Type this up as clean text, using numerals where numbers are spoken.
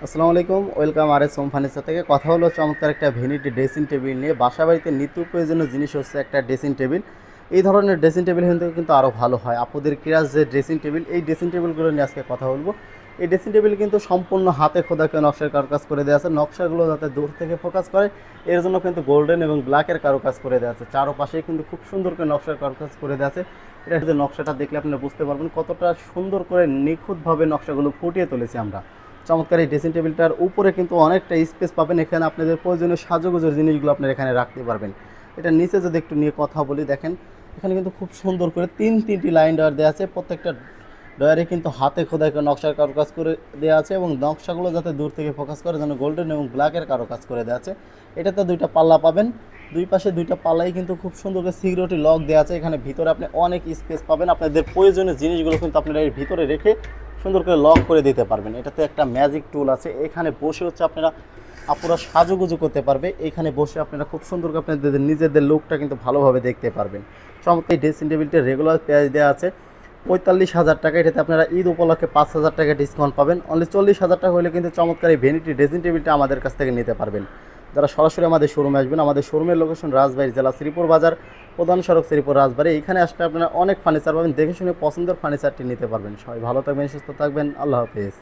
আসসালামু আলাইকুম, ওয়েলকাম আর S home furniture থেকে। কথা হলো চমৎকার একটা ভ্যানিটি ড্রেসিং টেবিল নিয়ে। বাসা বাড়িতে নিত্য প্রয়োজনীয় জিনিস হচ্ছে একটা ড্রেসিং টেবিল। এই ধরনের ড্রেসিং টেবিল কিন্তু আরও ভালো হয়। আপুদের ক্রাশ যে ড্রেসিং টেবিল, এই ড্রেসিং টেবিলগুলো নিয়ে আজকে কথা বলবো। এই ড্রেসিং টেবিল কিন্তু সম্পূর্ণ হাতে খোদাকে নকশার কারুকাজ করে দেওয়া আছে। নকশাগুলো যাতে দূর থেকে ফোকাস করে এর জন্য কিন্তু গোল্ডেন এবং ব্ল্যাকের কারুকাজ করে দেওয়া আছে। চারপাশেই কিন্তু খুব সুন্দর করে নকশার কারুকাজ করে দেওয়া আছে। এটা যে নকশাটা দেখলে আপনারা বুঝতে পারবেন কতটা সুন্দর করে নিখুঁতভাবে নকশাগুলো ফুটিয়ে তুলেছি আমরা। চমৎকার এই ড্রেসিং টেবিলটার উপরে কিন্তু অনেকটা স্পেস পাবেন। এখানে আপনাদের প্রয়োজনীয় সাজুগুজুর জিনিসগুলো আপনারা এখানে রাখতে পারবেন। এটা নিচে যদি একটু নিয়ে কথা বলি, দেখেন এখানে কিন্তু খুব সুন্দর করে তিনটি লাইন ডয়ার দেওয়া আছে। প্রত্যেকটা ডয়ারে কিন্তু হাতে খোদাই করে নকশার কারুকাজ করে দেওয়া আছে এবং নকশাগুলো যাতে দূর থেকে ফোকাস করে যেন গোল্ডেন এবং ব্ল্যাকের কারুকাজ করে দেওয়া আছে। এটাতে দুইটা পাল্লা পাবেন, দুই পাশে দুইটা পাল্লাই কিন্তু খুব সুন্দর করে সিকিউরিটি লক দেওয়া আছে। এখানে ভিতরে আপনি অনেক স্পেস পাবেন। আপনাদের প্রয়োজনীয় জিনিসগুলো কিন্তু আপনারা এর ভিতরে রেখে সুন্দর করে লক করে দিতে পারবেন। এটাতে একটা ম্যাজিক টুল আছে, এখানে বসে আপনারা আপুরা সাজুগুজু করতে পারবে। এখানে বসে আপনারা খুব সুন্দর করে আপনাদের নিজেদের লুকটা কিন্তু ভালোভাবে দেখতে পারবেন। চমৎকার এই ড্রেসিং টেবিলটির রেগুলার প্রাইস দেওয়া আছে 45,000 টাকা। এটাতে আপনারা ঈদ উপলক্ষে 5,000 টাকা ডিসকাউন্ট পাবেন। অনলি 40,000 টাকা হলে কিন্তু চমৎকার এই ভ্যানিটি ড্রেসিং টেবিলটা আমাদের কাছ থেকে নিতে পারবেন। যারা সরাসরি আমাদের শোরুমে আসবেন, আমাদের শোরুমের লোকেশন রাজবাড়ী জেলা, শ্রীপুর বাজার, প্রধান সড়ক, শ্রীপুর রাজবাড়ী। এখানে আসলে আপনারা অনেক ফার্নিচার পাবেন, দেখে শুনে পছন্দের ফার্নিচারটি নিতে পারবেন। সবাই ভালো থাকবেন, সুস্থ থাকবেন, আল্লাহ হাফেজ।